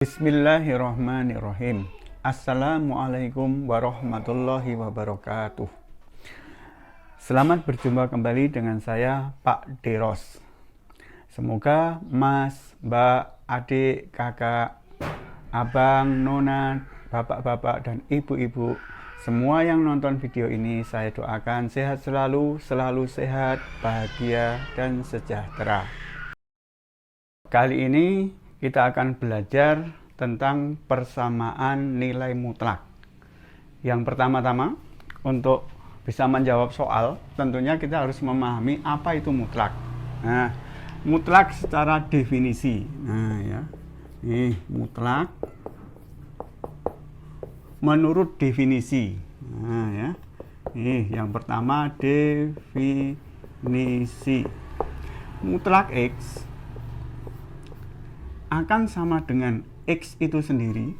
Bismillahirrahmanirrahim. Assalamualaikum warahmatullahi wabarakatuh. Selamat berjumpa kembali dengan saya, Pak Deros. Semoga Mas, Mbak, adik, kakak, abang, nona, bapak-bapak, dan ibu-ibu, semua yang nonton video ini saya doakan sehat selalu, selalu sehat, bahagia, dan sejahtera. Kali ini kita akan belajar tentang persamaan nilai mutlak. Yang pertama-tama, untuk bisa menjawab soal, tentunya kita harus memahami apa itu mutlak. Nah, mutlak secara definisi. Nah, ya. Nih, mutlak menurut definisi. Nah, ya. Nih, yang pertama definisi. Mutlak X akan sama dengan X itu sendiri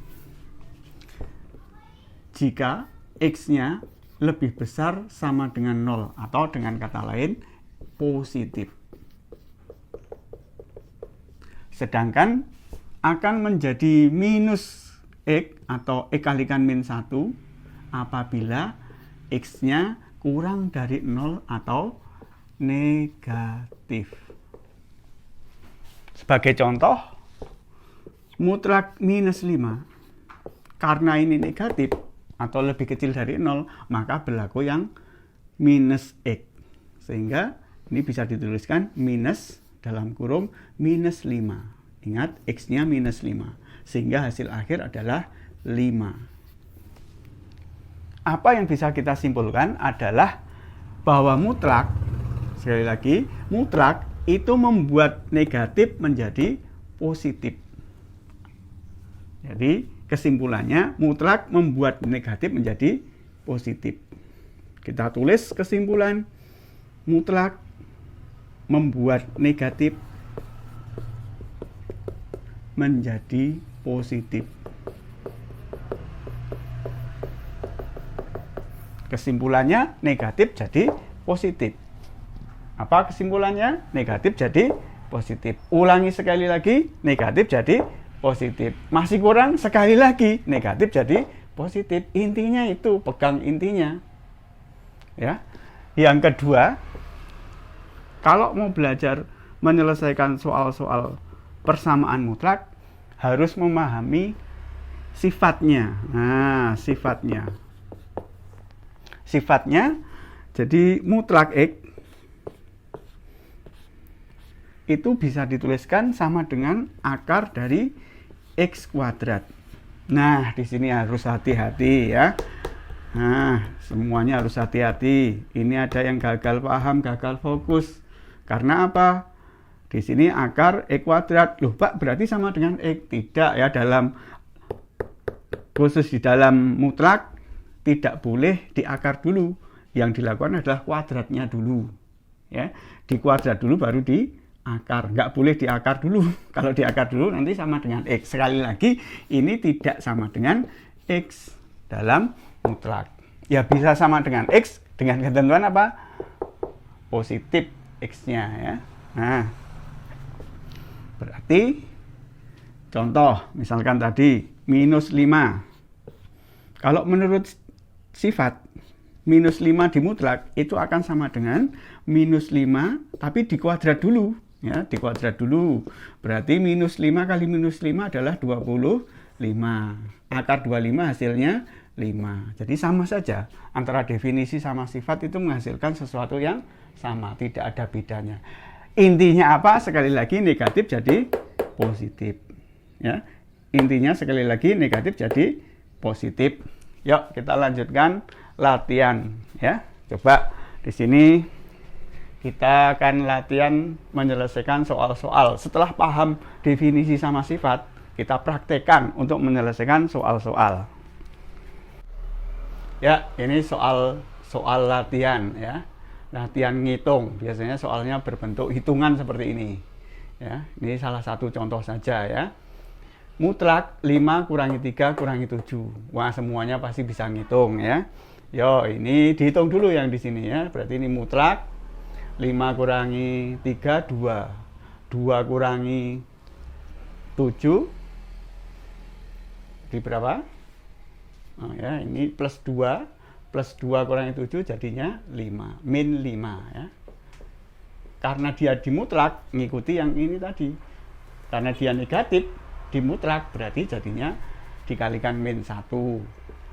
jika X-nya lebih besar sama dengan 0, atau dengan kata lain positif. Sedangkan akan menjadi minus X atau X kalikan min 1 apabila X-nya kurang dari 0 atau negatif. Sebagai contoh, mutlak minus 5, karena ini negatif atau lebih kecil dari 0, maka berlaku yang minus X. Sehingga ini bisa dituliskan minus dalam kurung minus 5. Ingat, X-nya minus 5. Sehingga hasil akhir adalah 5. Apa yang bisa kita simpulkan adalah bahwa mutlak, sekali lagi, mutlak itu membuat negatif menjadi positif. Jadi kesimpulannya, mutlak membuat negatif menjadi positif. Kita tulis kesimpulan, mutlak membuat negatif menjadi positif. Kesimpulannya, negatif jadi positif. Apa kesimpulannya? Negatif jadi positif. Ulangi sekali lagi, negatif jadi positif. Masih kurang, sekali lagi, negatif jadi positif. Intinya itu, pegang intinya. Ya. Yang kedua, kalau mau belajar menyelesaikan soal-soal persamaan mutlak, harus memahami sifatnya. Nah, sifatnya. Sifatnya, jadi mutlak X itu bisa dituliskan sama dengan akar dari X kuadrat. Nah, di sini harus hati-hati ya. Nah, semuanya harus hati-hati. Ini ada yang gagal paham, gagal fokus. Karena apa? Di sini akar X kuadrat. Loh, Pak, berarti sama dengan X? Tidak ya, khusus di dalam mutlak tidak boleh diakar dulu. Yang dilakukan adalah kuadratnya dulu. Ya, di kuadrat dulu baru di akar, nggak boleh diakar dulu. Kalau diakar dulu nanti sama dengan X. Sekali lagi, ini tidak sama dengan X dalam mutlak. Ya bisa sama dengan X dengan ketentuan apa? Positif X-nya ya. Nah, berarti contoh, misalkan tadi minus 5. Kalau menurut sifat, minus 5 di mutlak itu akan sama dengan minus 5, tapi di kuadrat dulu. Ya, di kuadrat dulu. Berarti minus 5 kali minus 5 adalah 25. Akar 25 hasilnya 5. Jadi sama saja. Antara definisi sama sifat itu menghasilkan sesuatu yang sama. Tidak ada bedanya. Intinya apa? Sekali lagi negatif jadi positif. Ya. Intinya sekali lagi negatif jadi positif. Yuk kita lanjutkan latihan. Ya. Coba di sini kita akan latihan menyelesaikan soal-soal. Setelah paham definisi sama sifat, kita praktekkan untuk menyelesaikan soal-soal. Ya, ini soal latihan ya. Latihan ngitung. Biasanya soalnya berbentuk hitungan seperti ini. Ya, ini salah satu contoh saja ya. Mutlak 5 kurangi 3 kurangi 7. Wah, semuanya pasti bisa ngitung ya. Yo, ini dihitung dulu yang di sini ya. Berarti ini mutlak 5 kurangi 3, 2. 2 kurangi 7, di berapa? Oh, ya, ini plus 2 kurangi 7 jadinya 5, min 5 ya. Karena dia dimutlak, ngikuti yang ini tadi. Karena dia negatif, dimutlak, berarti jadinya dikalikan min 1.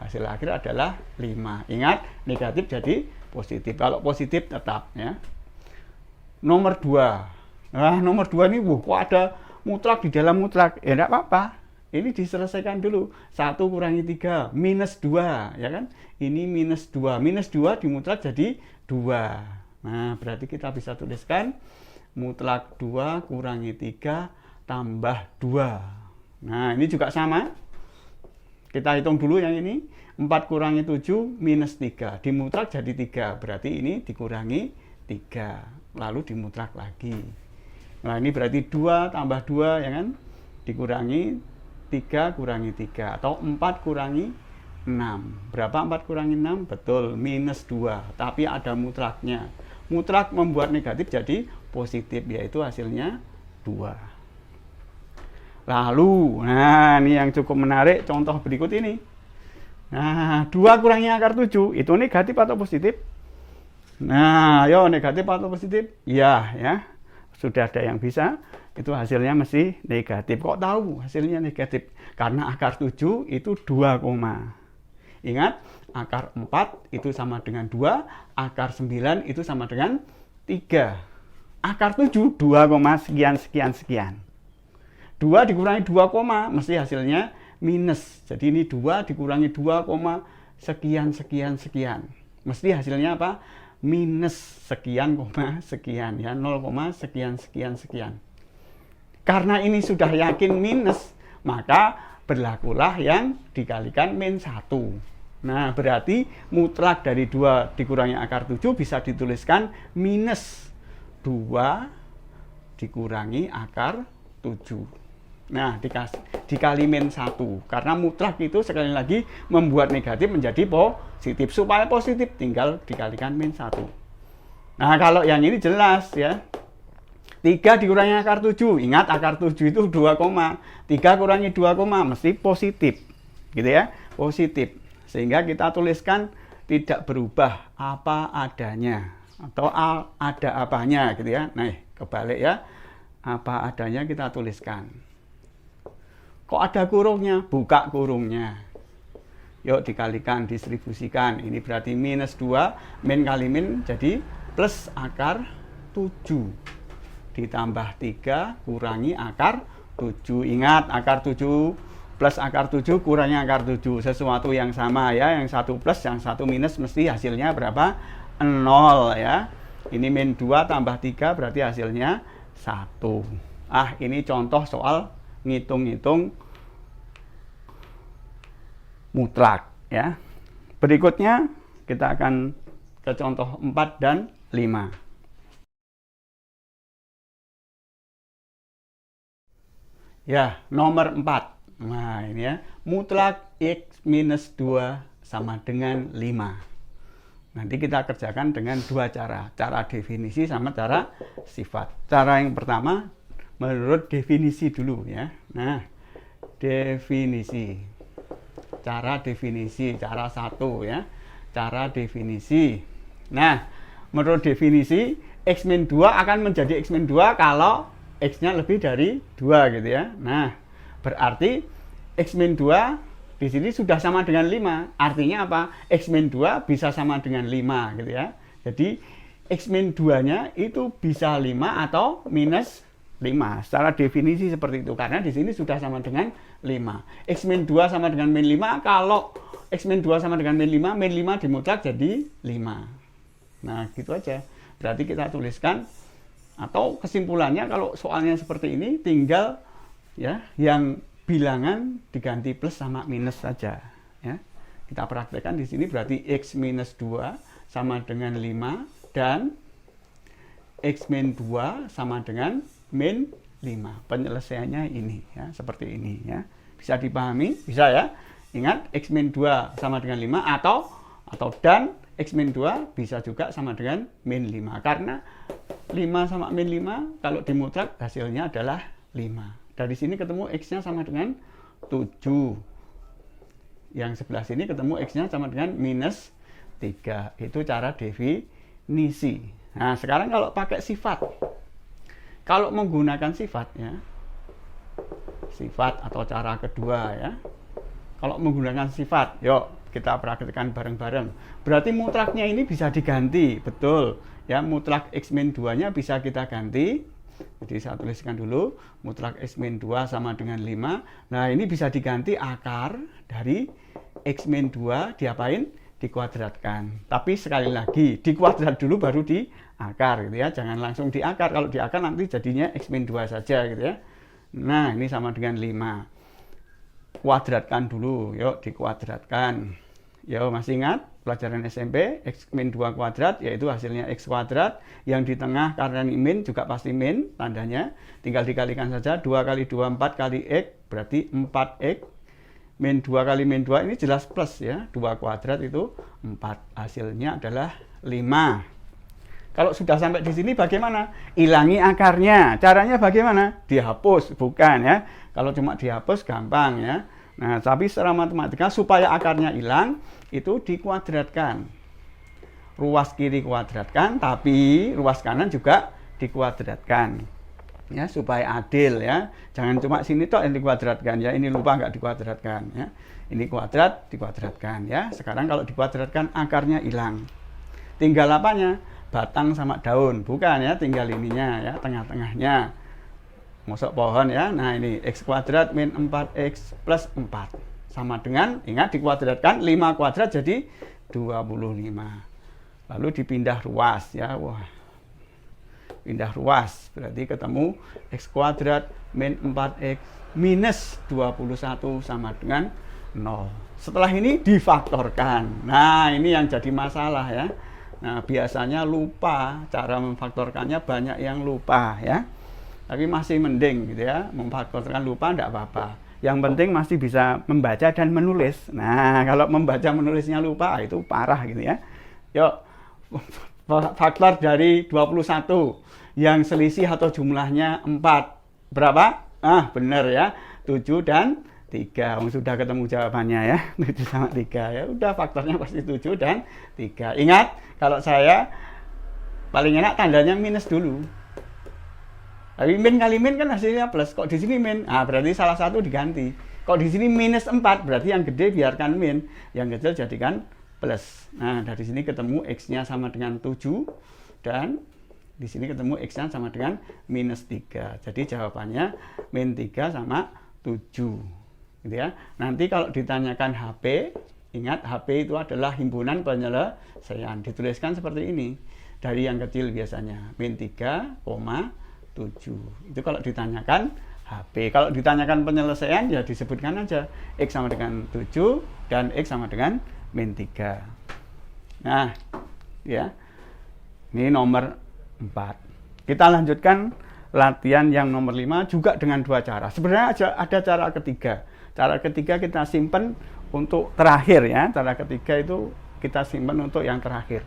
Hasil akhir adalah 5. Ingat, negatif jadi positif. Kalau positif tetap ya. Nomor 2. Nah, nomor 2 ini, kok ada mutlak di dalam mutlak? Ya enggak apa-apa. Ini diselesaikan dulu. 1 kurangi 3, minus 2. Ya kan? Ini minus 2. Minus 2 dimutlak jadi 2. Nah, berarti kita bisa tuliskan mutlak 2 kurangi 3 tambah 2. Nah, ini juga sama. Kita hitung dulu yang ini. 4 kurangi 7 minus 3. Dimutlak jadi 3. Berarti ini dikurangi 3. Lalu dimutlak lagi. Nah, ini berarti 2 tambah 2 ya kan? Dikurangi 3 kurangi 3. Atau 4 kurangi 6. Berapa 4 kurangi 6? Betul, minus 2. Tapi ada mutlaknya. Mutlak membuat negatif jadi positif, yaitu hasilnya 2. Lalu, nah ini yang cukup menarik, contoh berikut ini. Nah, 2 kurangi akar 7, itu negatif atau positif? Nah, ayo negatif atau positif? Iya, ya. Sudah ada yang bisa, itu hasilnya mesti negatif. Kok tahu hasilnya negatif? Karena akar 7 itu 2, ingat, akar 4 itu sama dengan 2, akar 9 itu sama dengan 3. Akar 7, 2, sekian, sekian, sekian. 2 dikurangi 2, mesti hasilnya minus. Jadi ini 2 dikurangi 2, sekian, sekian, sekian. Mesti hasilnya apa? Minus sekian, sekian. Ya, 0, sekian, sekian, sekian. Karena ini sudah yakin minus, maka berlakulah yang dikalikan min 1. Nah, berarti mutlak dari 2 dikurangi akar 7 bisa dituliskan minus 2 dikurangi akar 7. Nah, dikali min 1. Karena mutlak itu sekali lagi membuat negatif menjadi positif. Supaya positif tinggal dikalikan min 1. Nah, kalau yang ini jelas ya. 3 dikurangi akar 7. Ingat, akar 7 itu 2, 3 kurangi 2, mesti positif. Gitu ya, positif. Sehingga kita tuliskan tidak berubah apa adanya. Atau ada apanya gitu ya. Nah, kebalik ya. Apa adanya kita tuliskan. Kok ada kurungnya? Buka kurungnya. Yuk dikalikan, distribusikan. Ini berarti minus 2. Min kali min jadi plus akar 7. Ditambah 3 kurangi akar 7. Ingat, akar 7 plus akar 7 kurangi akar 7. Sesuatu yang sama ya. Yang satu plus, yang satu minus, mesti hasilnya berapa? 0 ya. Ini min 2 tambah 3 berarti hasilnya 1. Ini contoh soal ngitung-ngitung mutlak ya. Berikutnya kita akan ke contoh 4 dan 5. Ya, nomor 4. Nah, ini ya. Mutlak X minus 2 sama dengan 5. Nanti kita kerjakan dengan 2 cara. Cara definisi sama cara sifat. Cara yang pertama, menurut definisi dulu ya. Nah, definisi. Cara definisi. Cara 1 ya. Cara definisi. Nah, menurut definisi, X min 2 akan menjadi X min 2 kalau X-nya lebih dari 2 gitu ya. Nah, berarti X min 2 di sini sudah sama dengan 5. Artinya apa? X min 2 bisa sama dengan 5 gitu ya. Jadi X min 2-nya itu bisa 5 atau minus 5. Secara definisi seperti itu. Karena di sini sudah sama dengan 5. X min 2 sama dengan min 5. Kalau X min 2 sama dengan min 5, min 5 dimutlak jadi 5. Nah, gitu aja. Berarti kita tuliskan, atau kesimpulannya kalau soalnya seperti ini tinggal ya yang bilangan diganti plus sama minus saja ya. Kita praktekkan di sini berarti X minus 2 sama dengan 5 dan X min 2 sama dengan min 5. Penyelesaiannya ini ya, seperti ini ya. Bisa dipahami? Bisa ya. Ingat, X min 2 sama dengan 5 atau dan X min 2 bisa juga sama dengan min 5. Karena 5 sama min 5 kalau dimutlak hasilnya adalah 5. Dari sini ketemu X-nya sama dengan 7. Yang sebelah sini ketemu X-nya sama dengan minus 3. Itu cara definisi. Nah, sekarang kalau pakai sifat. Kalau menggunakan sifat ya. Sifat atau cara kedua ya. Kalau menggunakan sifat, yuk kita praktekkan bareng-bareng. Berarti mutlaknya ini bisa diganti, betul. Ya, mutlak X-2-nya bisa kita ganti. Jadi saya tuliskan dulu, mutlak X-2 sama dengan 5. Nah, ini bisa diganti akar dari X-2 diapain? Dikuadratkan. Tapi sekali lagi, dikuadrat dulu baru di akar gitu ya. Jangan langsung di akar. Kalau di akar nanti jadinya X-2 saja gitu ya. Nah, ini sama dengan 5. Kuadratkan dulu, yuk dikuadratkan. Yo, masih ingat pelajaran SMP, X-2 kuadrat yaitu hasilnya X kuadrat, yang di tengah karena ini min juga pasti min tandanya, tinggal dikalikan saja. 2 kali 2 4 kali X berarti 4X, min 2 kali min 2 ini jelas plus ya, 2 kuadrat itu 4, hasilnya adalah 5. Kalau sudah sampai di sini bagaimana? Hilangi akarnya. Caranya bagaimana? Dihapus, bukan ya. Kalau cuma dihapus gampang ya. Nah, tapi secara matematika supaya akarnya hilang itu dikuadratkan. Ruas kiri kuadratkan, tapi ruas kanan juga dikuadratkan. Ya, supaya adil ya. Jangan cuma sini toh yang dikuadratkan ya. Ini lupa nggak dikuadratkan ya. Ini kuadrat dikuadratkan ya. Sekarang kalau dikuadratkan akarnya hilang. Tinggal apanya? Batang sama daun, bukan ya, tinggal ininya ya, tengah-tengahnya. Masuk pohon ya. Nah, ini X kuadrat min 4X plus 4 sama dengan, ingat dikuadratkan 5 kuadrat jadi 25. Lalu dipindah ruas ya. Wah. Pindah ruas berarti ketemu X kuadrat min 4X minus 21 sama dengan 0. Setelah ini difaktorkan. Nah, ini yang jadi masalah ya. Nah, biasanya lupa cara memfaktorkannya, banyak yang lupa ya. Tapi masih mending gitu ya, memfaktorkan lupa enggak apa-apa. Yang penting masih bisa membaca dan menulis. Nah, kalau membaca menulisnya lupa itu parah gitu ya. Yuk, faktor dari 21 yang selisih atau jumlahnya 4. Berapa? Ah, benar ya. 7 dan 3. Sudah ketemu jawabannya ya. 7 sama 3 ya. Udah, faktornya pasti 7 dan 3. Ingat, kalau saya paling enak tandanya minus dulu. Tapi min kali min kan hasilnya plus. Kok di sini min? Ah, berarti salah satu diganti. Kok di sini minus 4, berarti yang gede biarkan min, yang kecil jadikan plus. Nah, dari sini ketemu X-nya sama dengan 7 dan di sini ketemu X-nya sama dengan minus 3. Jadi jawabannya min 3 sama 7. Gitu ya. Nanti kalau ditanyakan HP, ingat HP itu adalah himpunan penyelesaian. Dituliskan seperti ini. Dari yang kecil biasanya min 3, 7. Itu kalau ditanyakan HP. Kalau ditanyakan penyelesaian ya disebutkan aja X sama dengan 7 dan X sama dengan min 3. Nah, ya. Ini nomor 4. Kita lanjutkan latihan yang nomor 5 juga dengan 2 cara. Sebenarnya ada cara ketiga. Cara ketiga kita simpan untuk terakhir ya. Cara ketiga itu kita simpan untuk yang terakhir.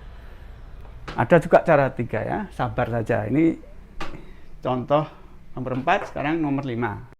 Ada juga cara 3 ya. Sabar saja. Ini contoh nomor 4, sekarang nomor 5.